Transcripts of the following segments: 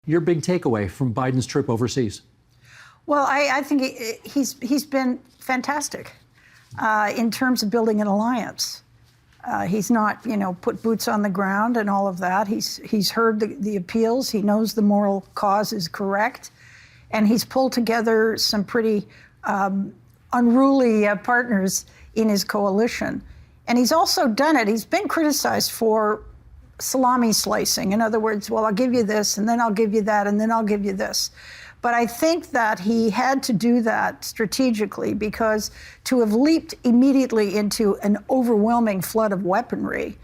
Your big takeaway from Biden's trip overseas? Well, I think he's been fantastic in terms of building an alliance. He's not, put boots on the ground and all of that. He's heard the appeals. He knows the moral cause is correct. And he's pulled together some pretty unruly partners in his coalition. And he's also done it. He's been criticized for salami slicing. In other words, well, I'll give you this, and then I'll give you that, and then I'll give you this. But I think that he had to do that strategically, because to have leaped immediately into an overwhelming flood of weaponry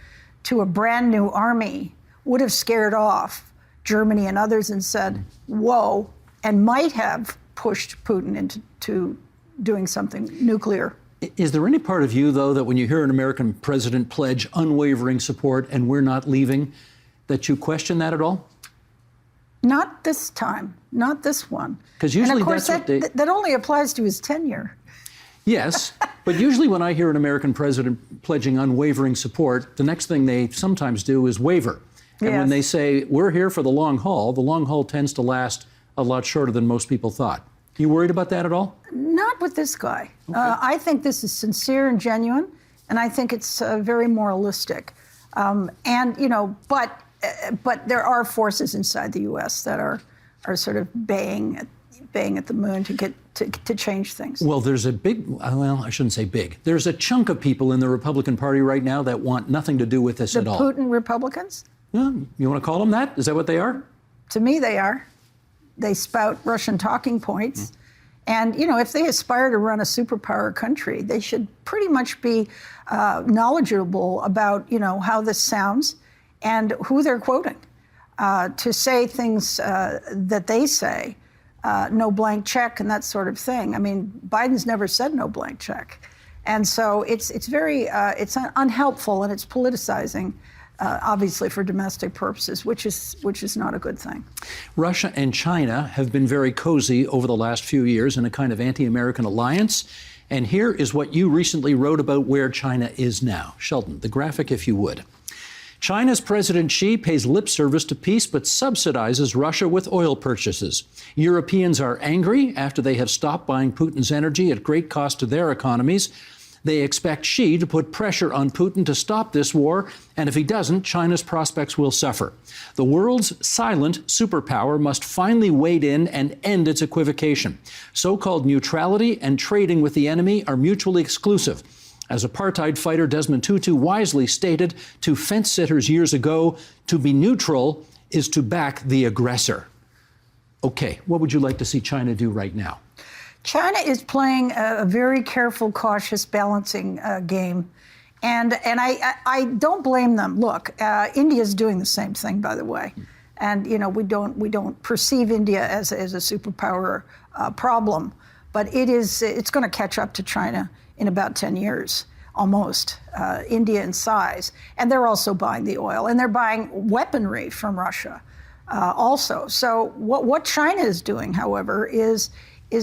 to a brand new army would have scared off Germany and others and said, whoa, and might have pushed Putin into doing something nuclear. Is there any part of you, though, that when you hear an American president pledge unwavering support and we're not leaving, that you question that at all? Not this time, not this one. Because usually, and of course, that's that only applies to his tenure. Yes, but usually when I hear an American president pledging unwavering support, the next thing they sometimes do is waver. And Yes. when they say, we're here for the long haul tends to last a lot shorter than most people thought. You worried about that at all? Not with this guy. Okay. I think this is sincere and genuine, and I think it's very moralistic. But there are forces inside the U.S. that are sort of baying at the moon to change things. Well, there's a big, well, I shouldn't say big. There's a chunk of people in the Republican Party right now that want nothing to do with this at all. The Putin Republicans? Well, you want to call them that? Is that what they are? To me, they are. They spout Russian talking points. And, if they aspire to run a superpower country, they should pretty much be knowledgeable about, how this sounds and who they're quoting. To say things that they say, no blank check and that sort of thing. I mean, Biden's never said no blank check. And so it's very, it's unhelpful, and it's politicizing. Obviously for domestic purposes, which is not a good thing. Russia and China have been very cozy over the last few years in a kind of anti-American alliance. And here is what you recently wrote about where China is now. Sheldon, the graphic, if you would. China's President Xi pays lip service to peace but subsidizes Russia with oil purchases. Europeans are angry after they have stopped buying Putin's energy at great cost to their economies. They expect Xi to put pressure on Putin to stop this war, and if he doesn't, China's prospects will suffer. The world's silent superpower must finally wade in and end its equivocation. So-called neutrality and trading with the enemy are mutually exclusive. As apartheid fighter Desmond Tutu wisely stated to fence-sitters years ago, to be neutral is to back the aggressor. Okay, what would you like to see China do right now? China is playing a very careful, cautious, balancing game. And I don't blame them. Look, India is doing the same thing, by the way. And, we don't perceive India as a superpower problem. But it's going to catch up to China in about 10 years, almost, India in size. And they're also buying the oil. And they're buying weaponry from Russia also. So what China is doing, however, is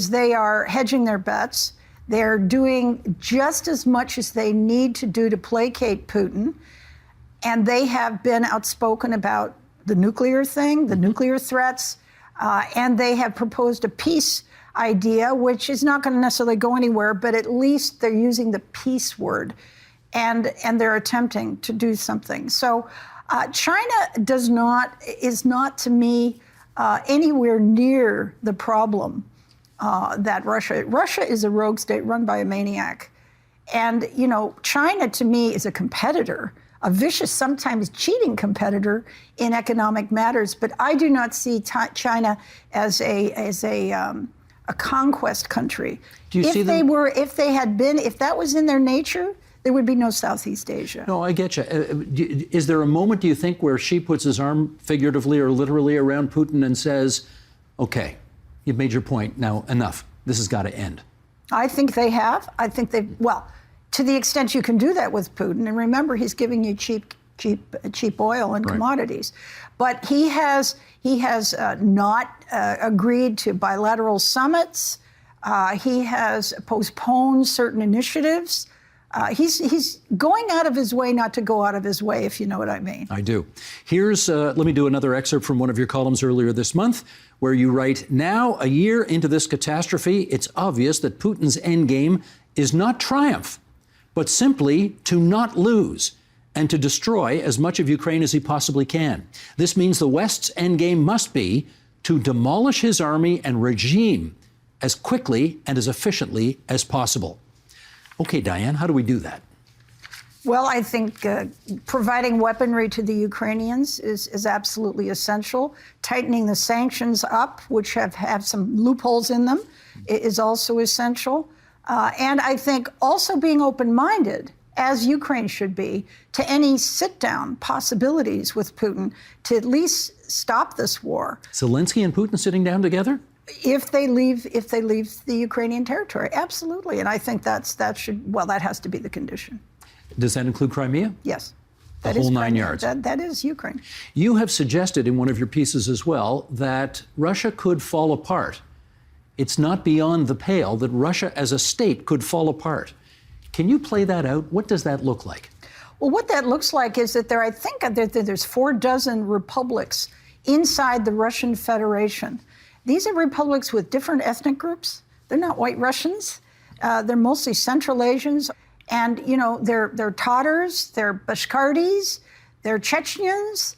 they are hedging their bets. They're doing just as much as they need to do to placate Putin. And they have been outspoken about the nuclear thing, the nuclear threats. And they have proposed a peace idea, which is not going to necessarily go anywhere, but at least they're using the peace word. And they're attempting to do something. So China is not, to me, anywhere near the problem that Russia is a rogue state run by a maniac. And, China, to me, is a competitor, a vicious, sometimes cheating competitor in economic matters. But I do not see China as a conquest country. Do you see them? If that was in their nature, there would be no Southeast Asia. No, I get you. Is there a moment, do you think, where Xi puts his arm figuratively or literally around Putin and says, okay, you've made your point. Now, enough. This has got to end. I think they have. I think to the extent you can do that with Putin, and remember, he's giving you cheap oil and commodities. But he has not agreed to bilateral summits. He has postponed certain initiatives. He's going out of his way not to go out of his way, if you know what I mean. I do. Here's, let me do another excerpt from one of your columns earlier this month, where you write, now, a year into this catastrophe, it's obvious that Putin's endgame is not triumph, but simply to not lose and to destroy as much of Ukraine as he possibly can. This means the West's endgame must be to demolish his army and regime as quickly and as efficiently as possible. Okay, Diane, how do we do that? Well, I think providing weaponry to the Ukrainians is absolutely essential. Tightening the sanctions up, which have some loopholes in them, is also essential. And I think also being open-minded, as Ukraine should be, to any sit-down possibilities with Putin to at least stop this war. Zelensky and Putin sitting down together? If they leave the Ukrainian territory, absolutely. And I think that has to be the condition. Does that include Crimea? Yes. The whole 9 yards? That is Ukraine. You have suggested in one of your pieces as well that Russia could fall apart. It's not beyond the pale that Russia as a state could fall apart. Can you play that out? What does that look like? Well, what that looks like is that I think there's 46 republics inside the Russian Federation. These are republics with different ethnic groups. They're not white Russians. They're mostly Central Asians. And, they're Tatars, they're Bashkirtis, they're Chechens.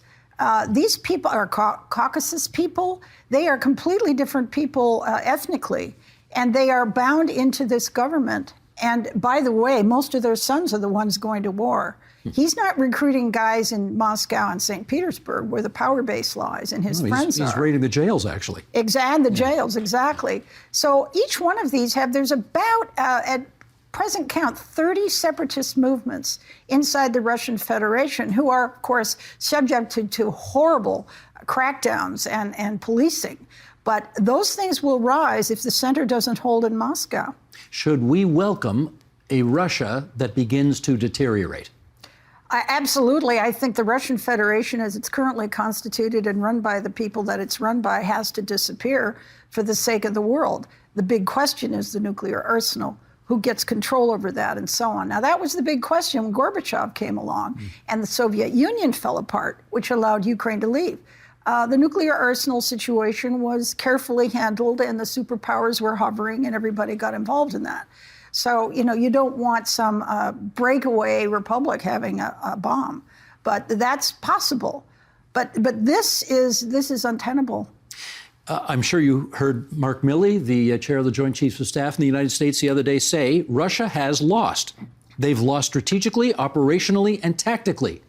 These people are Caucasus people. They are completely different people ethnically. And they are bound into this government. And by the way, most of their sons are the ones going to war. He's not recruiting guys in Moscow and St. Petersburg, where the power base lies, and his friends are. He's raiding the jails, actually. Exactly, the jails, exactly. So each one of these there's about, at present count, 30 separatist movements inside the Russian Federation who are, of course, subject to horrible crackdowns and policing. But those things will rise if the center doesn't hold in Moscow. Should we welcome a Russia that begins to deteriorate? Absolutely. I think the Russian Federation, as it's currently constituted and run by the people that it's run by, has to disappear for the sake of the world. The big question is the nuclear arsenal. Who gets control over that, and so on. Now, that was the big question when Gorbachev came along and the Soviet Union fell apart, which allowed Ukraine to leave. The nuclear arsenal situation was carefully handled, and the superpowers were hovering, and everybody got involved in that. So, you don't want some breakaway republic having a bomb, but that's possible. But this is untenable. I'm sure you heard Mark Milley, the chair of the Joint Chiefs of Staff in the United States the other day, say Russia has lost. They've lost strategically, operationally, and tactically.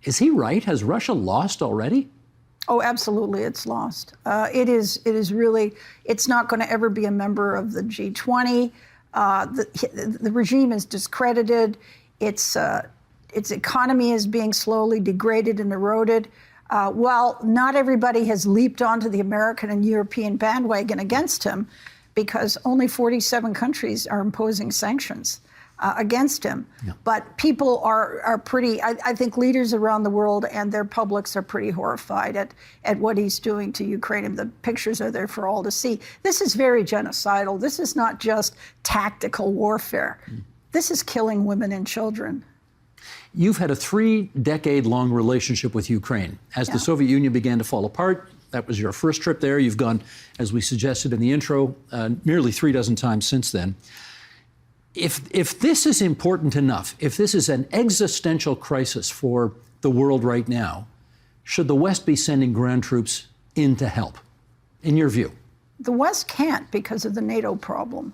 Is he right? Has Russia lost already? Oh, absolutely, it's lost. It is really, it's not going to ever be a member of the G20. The regime is discredited. Its economy is being slowly degraded and eroded. While not everybody has leaped onto the American and European bandwagon against him, because only 47 countries are imposing sanctions against him. Yeah. But people are pretty, I think leaders around the world and their publics are pretty horrified at what he's doing to Ukraine. And the pictures are there for all to see. This is very genocidal. This is not just tactical warfare. This is killing women and children. You've had a 3-decade-long relationship with Ukraine. As the Soviet Union began to fall apart, that was your first trip there. You've gone, as we suggested in the intro, nearly 36 times since then. If this is important enough, if this is an existential crisis for the world right now, should the West be sending ground troops in to help, in your view? The West can't because of the NATO problem.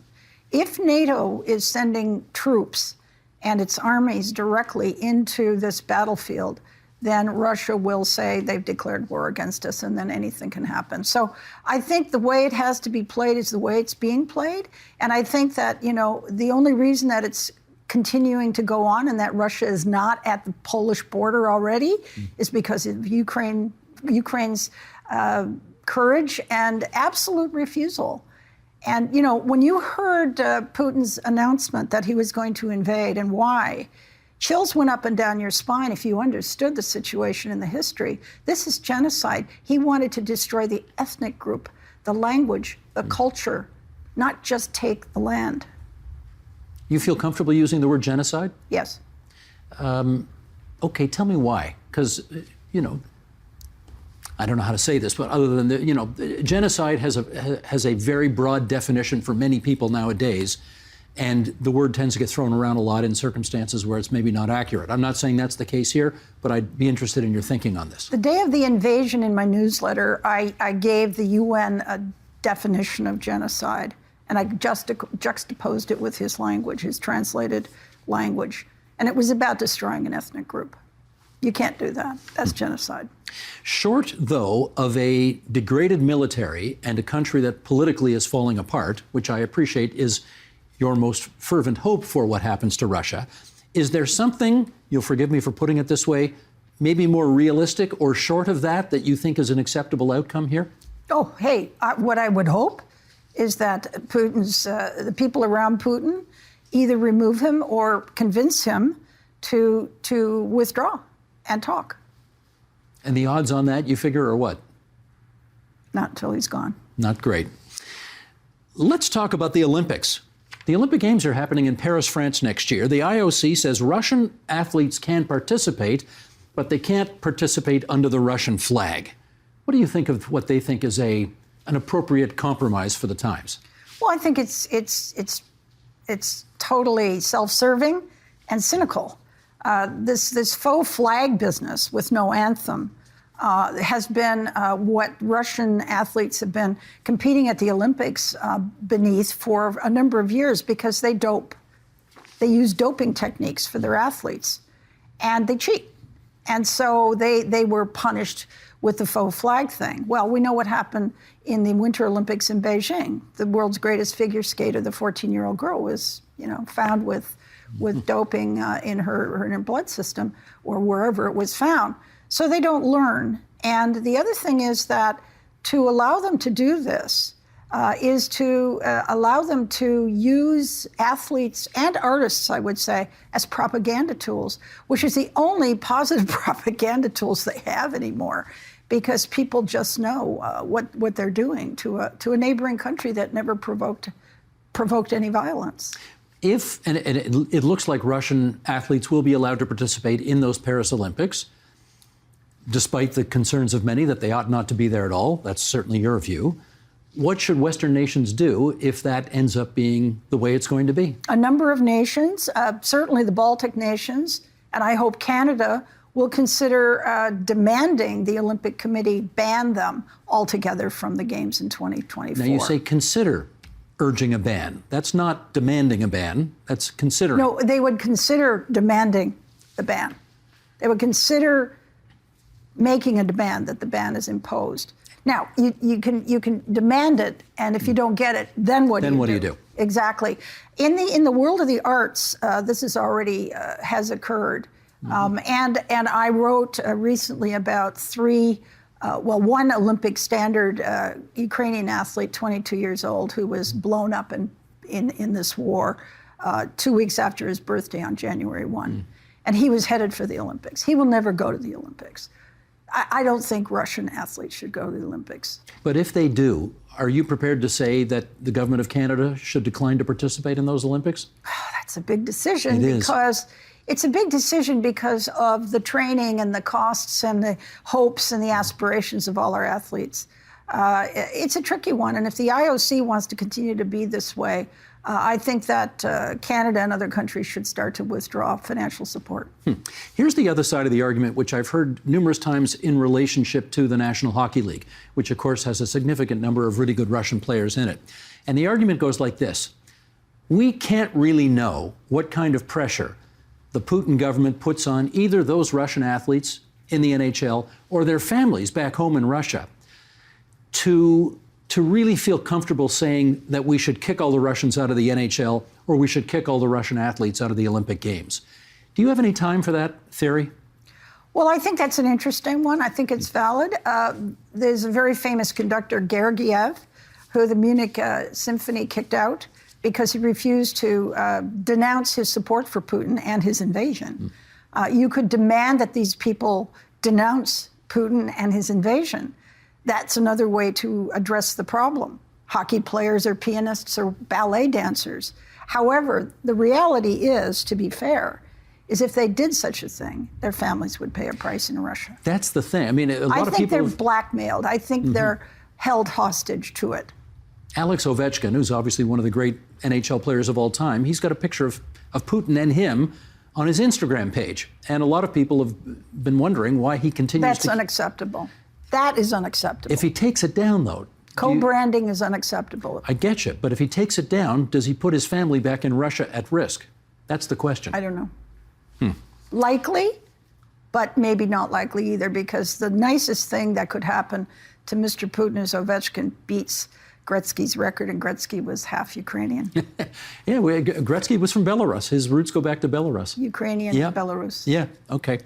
If NATO is sending troops and its armies directly into this battlefield, then Russia will say they've declared war against us, and then anything can happen. So I think the way it has to be played is the way it's being played. And I think that, the only reason that it's continuing to go on and that Russia is not at the Polish border already is because of Ukraine's courage and absolute refusal. And, when you heard Putin's announcement that he was going to invade and why, chills went up and down your spine if you understood the situation and the history. This is genocide. He wanted to destroy the ethnic group, the language, the culture, not just take the land. You feel comfortable using the word genocide? Yes. Okay, tell me why. Because, I don't know how to say this, but other than, genocide has a very broad definition for many people nowadays. And the word tends to get thrown around a lot in circumstances where it's maybe not accurate. I'm not saying that's the case here, but I'd be interested in your thinking on this. The day of the invasion in my newsletter, I gave the UN a definition of genocide, and I juxtaposed it with his language, his translated language. And it was about destroying an ethnic group. You can't do that. That's genocide. Short, though, of a degraded military and a country that politically is falling apart, which I appreciate is your most fervent hope for what happens to Russia, is there something, you'll forgive me for putting it this way, maybe more realistic or short of that you think is an acceptable outcome here? Oh, hey, what I would hope is that the people around Putin either remove him or convince him to withdraw and talk. And the odds on that, you figure, are what? Not until he's gone. Not great. Let's talk about the Olympics. The Olympic Games are happening in Paris, France next year. The IOC says Russian athletes can participate, but they can't participate under the Russian flag. What do you think of what they think is an appropriate compromise for the times? Well, I think it's totally self-serving and cynical. This faux flag business with no anthem has been what Russian athletes have been competing at the Olympics beneath for a number of years because they dope. They use doping techniques for their athletes, and they cheat. And so they were punished with the faux flag thing. Well, we know what happened in the Winter Olympics in Beijing. The world's greatest figure skater, the 14-year-old girl, was found with doping in her blood system or wherever it was found. So they don't learn. And the other thing is that to allow them to do this is to allow them to use athletes and artists, I would say, as propaganda tools, which is the only positive propaganda tools they have anymore, because people just know what they're doing to a neighboring country that never provoked any violence. And it looks like Russian athletes will be allowed to participate in those Paris Olympics, despite the concerns of many that they ought not to be there at all. That's certainly your view. What should Western nations do if that ends up being the way it's going to be? A number of nations, certainly the Baltic nations, and I hope Canada will consider demanding the Olympic Committee ban them altogether from the Games in 2024. Now you say consider urging a ban. That's not demanding a ban, that's considering. No, they would consider demanding the ban. They would consider making a demand that the ban is imposed. Now, you can demand it, and if you don't get it, then what do you do? Exactly. In the world of the arts, this is already has occurred. And I wrote recently about one Olympic standard Ukrainian athlete, 22 years old, who was blown up in this war 2 weeks after his birthday on January 1. And he was headed for the Olympics. He will never go to the Olympics. I don't think Russian athletes should go to the Olympics. But if they do, are you prepared to say that the government of Canada should decline to participate in those Olympics? That's a big decision because it's a big decision because of the training and the costs and the hopes and the aspirations of all our athletes. It's a tricky one. And if the IOC wants to continue to be this way, I think that Canada and other countries should start to withdraw financial support. Here's the other side of the argument, which I've heard numerous times in relationship to the National Hockey League, which of course has a significant number of really good Russian players in it. And the argument goes like this. We can't really know what kind of pressure the Putin government puts on either those Russian athletes in the NHL or their families back home in Russia to really feel comfortable saying that we should kick all the Russians out of the NHL or we should kick all the Russian athletes out of the Olympic Games. Do you have any time for that theory? Well, I think that's an interesting one. I think it's valid. There's a very famous conductor, Gergiev, who the Munich Symphony kicked out because he refused to denounce his support for Putin and his invasion. You could demand that these people denounce Putin and his invasion. That's another way to address the problem. Hockey players or pianists or ballet dancers However, the reality is, to be fair, is if they did such a thing, their families would pay a price in Russia. That's the thing. I mean, a lot I of think people. they're blackmailed. I think they're held hostage to it. Alex Ovechkin, who's obviously one of the great NHL players of all time, he's got a picture of Putin and him on his Instagram page. And a lot of people have been wondering why he continues That's to. unacceptable. That is unacceptable. If he takes it down, though. Co-branding is unacceptable. I get you. But if he takes it down, does he put his family back in Russia at risk? That's the question. I don't know. Likely, but maybe not likely either, because the nicest thing that could happen to Mr. Putin is Ovechkin beats Gretzky's record, and Gretzky was half Ukrainian. Yeah, Gretzky was from Belarus. His roots go back to Belarus. Ukrainian, Yeah. Belarus. Yeah, okay.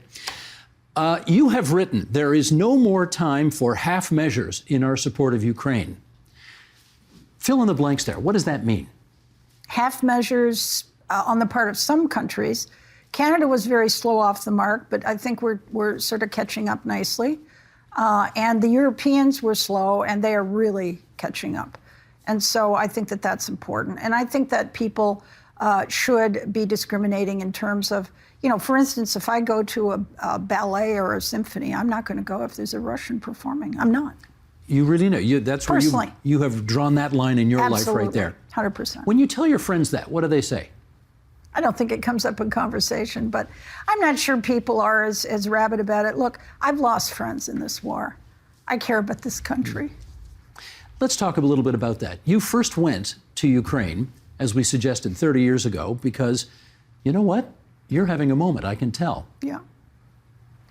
You have written, there is no more time for half measures in our support of Ukraine. Fill in the blanks there. What does that mean? Half measures on the part of some countries. Canada was very slow off the mark, but I think we're sort of catching up nicely. And the Europeans were slow, and they are really catching up. And so I think that that's important. And I think that people should be discriminating in terms of, you know, for instance, if I go to a ballet or a symphony, I'm not going to go if there's a Russian performing. I'm not. You really know. That's where Personally. you have drawn that line in your Absolutely. life right there. 100%. When you tell your friends that, what do they say? I don't think it comes up in conversation, but I'm not sure people are as rabid about it. Look, I've lost friends in this war. I care about this country. Let's talk a little bit about that. You first went to Ukraine, as we suggested 30 years ago, because, you know what? You're having a moment, I can tell. Yeah.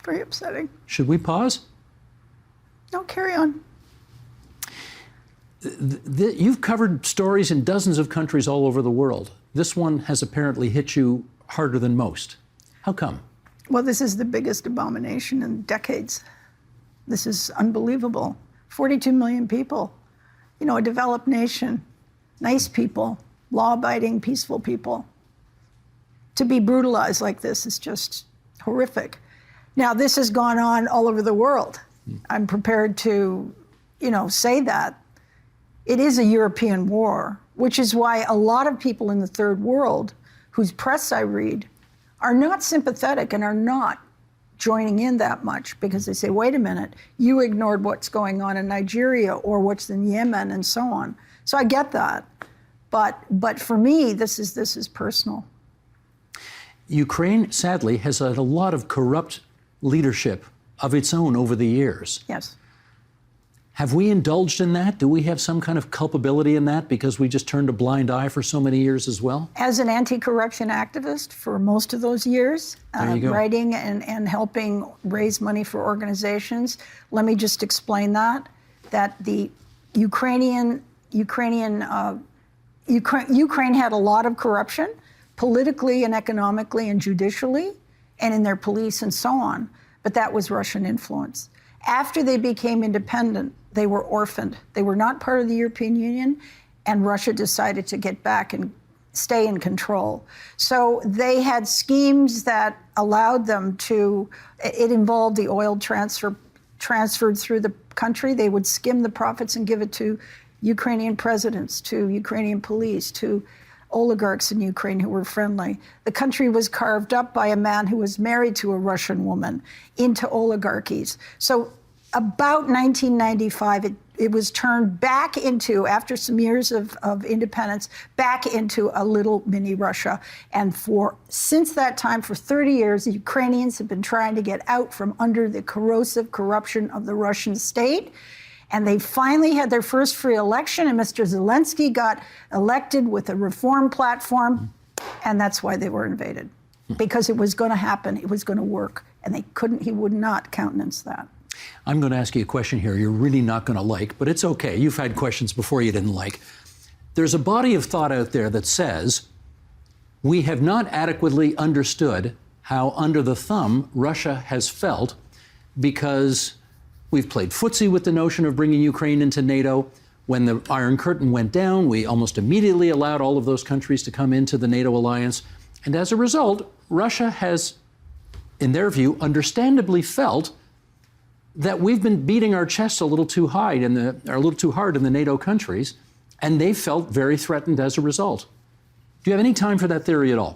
Very upsetting. Should we pause? No, carry on. You've covered stories in dozens of countries all over the world. This one has apparently hit you harder than most. How come? Well, this is the biggest abomination in decades. This is unbelievable. 42 million people, you know, a developed nation, nice people, law-abiding, peaceful people. To be brutalized like this is just horrific. Now, this has gone on all over the world. I'm prepared to, you know, say that. It is a European war, which is why a lot of people in the third world, whose press I read, are not sympathetic and are not joining in that much, because they say, wait a minute, you ignored what's going on in Nigeria or what's in Yemen and so on. So I get that. But for me, this is personal. Ukraine, sadly, has had a lot of corrupt leadership of its own over the years. Yes. Have we indulged in that? Do we have some kind of culpability in that because we just turned a blind eye for so many years as well? As an anti-corruption activist for most of those years, There you go. writing and helping raise money for organizations, let me just explain that the Ukraine had a lot of corruption, politically and economically and judicially, and in their police and so on, but that was Russian influence. After they became independent, they were orphaned. They were not part of the European Union, and Russia decided to get back and stay in control. So they had schemes that allowed them to, it involved the oil transferred through the country. They would skim the profits and give it to Ukrainian presidents, to Ukrainian police, to oligarchs in Ukraine who were friendly. The country was carved up by a man who was married to a Russian woman into oligarchies. So about 1995, it was turned back into, after some years of independence, back into a little mini Russia. And since that time, for 30 years, the Ukrainians have been trying to get out from under the corrosive corruption of the Russian state. And they finally had their first free election, and Mr. Zelensky got elected with a reform platform, and that's why they were invaded. Because it was going to happen, it was going to work, and he would not countenance that. I'm going to ask you a question here you're really not going to like, but it's okay. You've had questions before you didn't like. There's a body of thought out there that says we have not adequately understood how under the thumb Russia has felt because we've played footsie with the notion of bringing Ukraine into NATO. When the Iron Curtain went down, we almost immediately allowed all of those countries to come into the NATO alliance. And as a result, Russia has, in their view, understandably felt that we've been beating our chests a little too high or a little too hard in the NATO countries, and they felt very threatened as a result. Do you have any time for that theory at all?